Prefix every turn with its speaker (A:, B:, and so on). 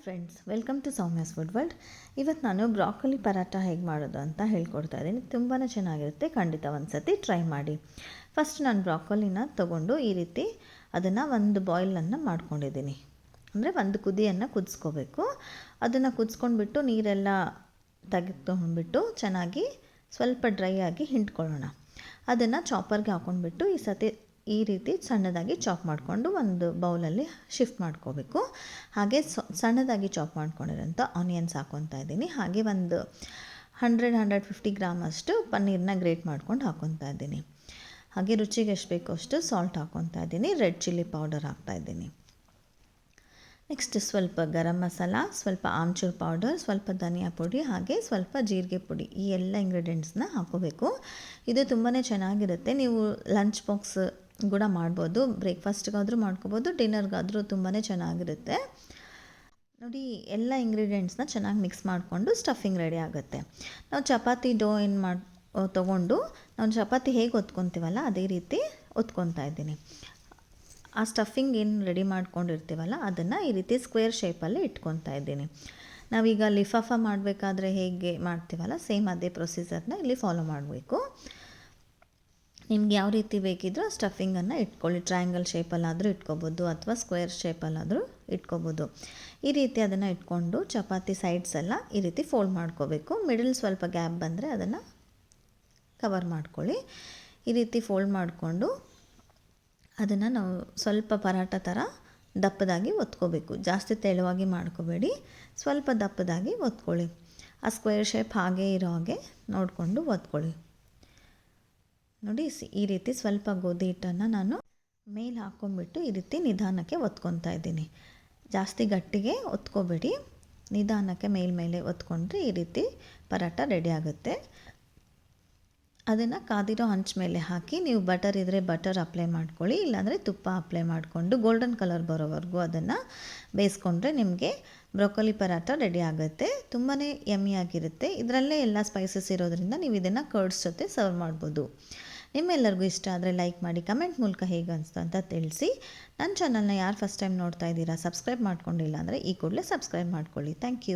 A: Friends, welcome to Soumya's food world. ಇವತ್ತು ನಾನು broccoli paratha ಹೇಗೆ ಮಾಡೋದು ಅಂತ ಹೇಳ್ಕೊಡ್ತಾ ಇದ್ದೀನಿ. ತುಂಬಾ ಚೆನ್ನಾಗಿರುತ್ತೆ, ಖಂಡಿತ ಒಂದು ಸತಿ ಟ್ರೈ ಮಾಡಿ. ಫಸ್ಟ್ ನಾನು ಬ್ರಾಕೊಲಿನ ತೊಗೊಂಡು ಈ ರೀತಿ ಅದನ್ನು ಒಂದು ಬಾಯ್ಲನ್ನು ಮಾಡ್ಕೊಂಡಿದ್ದೀನಿ. ಅಂದರೆ ಒಂದು ಕುದಿಯನ್ನು ಕುದಿಸ್ಕೋಬೇಕು. ಅದನ್ನು ಕುದಿಸ್ಕೊಂಡ್ಬಿಟ್ಟು ನೀರೆಲ್ಲ ತೆಗೆದುಕೊಂಡ್ಬಿಟ್ಟು ಚೆನ್ನಾಗಿ ಸ್ವಲ್ಪ ಡ್ರೈ ಆಗಿ ಹಿಂಡ್ಕೊಳ್ಳೋಣ. ಅದನ್ನು ಚಾಪರ್ಗೆ ಹಾಕ್ಕೊಂಡ್ಬಿಟ್ಟು ಈ ರೀತಿ ಸಣ್ಣದಾಗಿ ಚಾಪ್ ಮಾಡಿಕೊಂಡು ಒಂದು ಬೌಲಲ್ಲಿ ಶಿಫ್ಟ್ ಮಾಡ್ಕೋಬೇಕು. ಹಾಗೆ ಸಣ್ಣದಾಗಿ ಚಾಪ್ ಮಾಡ್ಕೊಂಡಿರೋಂಥ ಆನಿಯನ್ಸ್ ಹಾಕ್ಕೊತಾ ಇದ್ದೀನಿ. ಹಾಗೆ ಒಂದು 100-150 ಗ್ರಾಮ್ ಅಷ್ಟು ಪನ್ನೀರನ್ನ ಗ್ರೇಟ್ ಮಾಡ್ಕೊಂಡು ಹಾಕ್ಕೊತಾ ಇದ್ದೀನಿ. ಹಾಗೆ ರುಚಿಗೆ ಎಷ್ಟು ಬೇಕೋ ಅಷ್ಟು ಸಾಲ್ಟ್ ಹಾಕ್ಕೊತಾ ಇದ್ದೀನಿ. ರೆಡ್ ಚಿಲ್ಲಿ ಪೌಡರ್ ಹಾಕ್ತಾಯಿದ್ದೀನಿ. ನೆಕ್ಸ್ಟ್ ಸ್ವಲ್ಪ ಗರಂ ಮಸಾಲ, ಸ್ವಲ್ಪ ಆಮ್ಚೂರ್ ಪೌಡರ್, ಸ್ವಲ್ಪ ಧನಿಯಾ ಪುಡಿ, ಹಾಗೆ ಸ್ವಲ್ಪ ಜೀರಿಗೆ ಪುಡಿ, ಈ ಎಲ್ಲ ಇಂಗ್ರೀಡಿಯೆಂಟ್ಸ್ನ ಹಾಕೋಬೇಕು. ಇದು ತುಂಬಾ ಚೆನ್ನಾಗಿರುತ್ತೆ. ನೀವು ಲಂಚ್ ಬಾಕ್ಸ್ ಕೂಡ ಮಾಡ್ಬೋದು, ಬ್ರೇಕ್ಫಾಸ್ಟ್ಗಾದರೂ ಮಾಡ್ಕೋಬೋದು, ಡಿನ್ನರ್ಗಾದರೂ ತುಂಬಾ ಚೆನ್ನಾಗಿರುತ್ತೆ. ನೋಡಿ, ಎಲ್ಲ ಇಂಗ್ರೀಡಿಯೆಂಟ್ಸ್ನ ಚೆನ್ನಾಗಿ ಮಿಕ್ಸ್ ಮಾಡಿಕೊಂಡು ಸ್ಟಫಿಂಗ್ ರೆಡಿ ಆಗುತ್ತೆ. ನಾವು ಚಪಾತಿ ಡೋ ತೊಗೊಂಡು ನಾವು ಚಪಾತಿ ಹೇಗೆ ಒತ್ಕೊತೀವಲ್ಲ ಅದೇ ರೀತಿ ಒತ್ಕೊತಾ ಇದ್ದೀನಿ. ಆ ಸ್ಟಫಿಂಗ್ ಏನು ರೆಡಿ ಮಾಡ್ಕೊಂಡಿರ್ತೀವಲ್ಲ ಅದನ್ನು ಈ ರೀತಿ ಸ್ಕ್ವೇರ್ ಶೇಪಲ್ಲಿ ಇಟ್ಕೊತಾ ಇದ್ದೀನಿ. ನಾವೀಗ ಲಿಫಾಫ ಮಾಡಬೇಕಾದ್ರೆ ಹೇಗೆ ಮಾಡ್ತೀವಲ್ಲ ಸೇಮ್ ಅದೇ ಪ್ರೊಸೀಜರ್ನ ಇಲ್ಲಿ ಫಾಲೋ ಮಾಡಬೇಕು. ನಿಮ್ಗೆ ಯಾವ ರೀತಿ ಬೇಕಿದ್ರೂ ಸ್ಟಫಿಂಗನ್ನು ಇಟ್ಕೊಳ್ಳಿ. ಟ್ರಯಾಂಗಲ್ ಶೇಪಲ್ಲಾದರೂ ಇಟ್ಕೋಬೋದು ಅಥವಾ ಸ್ಕ್ವೇರ್ ಶೇಪಲ್ಲಾದರೂ ಇಟ್ಕೋಬೋದು. ಈ ರೀತಿ ಅದನ್ನು ಇಟ್ಕೊಂಡು ಚಪಾತಿ ಸೈಡ್ಸ್ ಎಲ್ಲ ಈ ರೀತಿ ಫೋಲ್ಡ್ ಮಾಡ್ಕೋಬೇಕು. ಮಿಡಲ್ ಸ್ವಲ್ಪ ಗ್ಯಾಪ್ ಬಂದರೆ ಅದನ್ನು ಕವರ್ ಮಾಡ್ಕೊಳ್ಳಿ. ಈ ರೀತಿ ಫೋಲ್ಡ್ ಮಾಡಿಕೊಂಡು ಅದನ್ನು ನಾವು ಸ್ವಲ್ಪ ಪರಾಟ ಥರ ದಪ್ಪದಾಗಿ ಒತ್ಕೋಬೇಕು. ಜಾಸ್ತಿ ತೆಳುವಾಗಿ ಮಾಡ್ಕೋಬೇಡಿ, ಸ್ವಲ್ಪ ದಪ್ಪದಾಗಿ ಒತ್ಕೊಳ್ಳಿ. ಆ ಸ್ಕ್ವೇರ್ ಶೇಪ್ ಹಾಗೇ ಇರೋ ಹಾಗೆ ನೋಡಿಕೊಂಡು ಒತ್ಕೊಳ್ಳಿ. ನೋಡಿ, ಈ ರೀತಿ ಸ್ವಲ್ಪ ಗೋಧಿ ಹಿಟ್ಟನ್ನು ನಾನು ಮೇಲೆ ಹಾಕ್ಕೊಂಡ್ಬಿಟ್ಟು ಈ ರೀತಿ ನಿಧಾನಕ್ಕೆ ಒತ್ಕೊತಾ ಇದ್ದೀನಿ. ಜಾಸ್ತಿ ಗಟ್ಟಿಗೆ ಒತ್ಕೋಬೇಡಿ, ನಿಧಾನಕ್ಕೆ ಮೇಲ್ಮೇಲೆ ಒತ್ಕೊಂಡ್ರೆ ಈ ರೀತಿ ಪರಾಟ ರೆಡಿ ಆಗುತ್ತೆ. ಅದನ್ನು ಕಾದಿರೋ ಹಂಚ್ ಮೇಲೆ ಹಾಕಿ, ನೀವು ಬಟರ್ ಇದ್ದರೆ ಬಟರ್ ಅಪ್ಲೈ ಮಾಡ್ಕೊಳ್ಳಿ, ಇಲ್ಲಾಂದರೆ ತುಪ್ಪ ಅಪ್ಲೈ ಮಾಡಿಕೊಂಡು ಗೋಲ್ಡನ್ ಕಲರ್ ಬರೋವರೆಗೂ ಅದನ್ನು ಬೇಯಿಸ್ಕೊಂಡ್ರೆ ನಿಮಗೆ ಬ್ರೊಕೊಲಿ ಪರಾಟ ರೆಡಿ ಆಗುತ್ತೆ. ತುಂಬಾ ಯಮ್ಮಿಯಾಗಿರುತ್ತೆ. ಇದರಲ್ಲೇ ಎಲ್ಲ ಸ್ಪೈಸಸ್ ಇರೋದ್ರಿಂದ ನೀವು ಇದನ್ನು ಕರ್ಡ್ಸ್ ಜೊತೆ ಸರ್ವ್ ಮಾಡ್ಬೋದು. ನಿಮ್ಮೆಲ್ಲರಿಗೂ ಇಷ್ಟ ಆದರೆ ಲೈಕ್ ಮಾಡಿ, ಕಮೆಂಟ್ ಮೂಲಕ ಹೇಗೆ ಅನಿಸ್ತು ಅಂತ ತಿಳಿಸಿ. ನನ್ನ ಚಾನಲ್ನ ಯಾರು ಫಸ್ಟ್ ಟೈಮ್ ನೋಡ್ತಾ ಇದ್ದೀರಾ, ಸಬ್ಸ್ಕ್ರೈಬ್ ಮಾಡ್ಕೊಂಡಿಲ್ಲ ಅಂದರೆ ಈ ಕೂಡಲೇ ಸಬ್ಸ್ಕ್ರೈಬ್ ಮಾಡ್ಕೊಳ್ಳಿ. Thank you.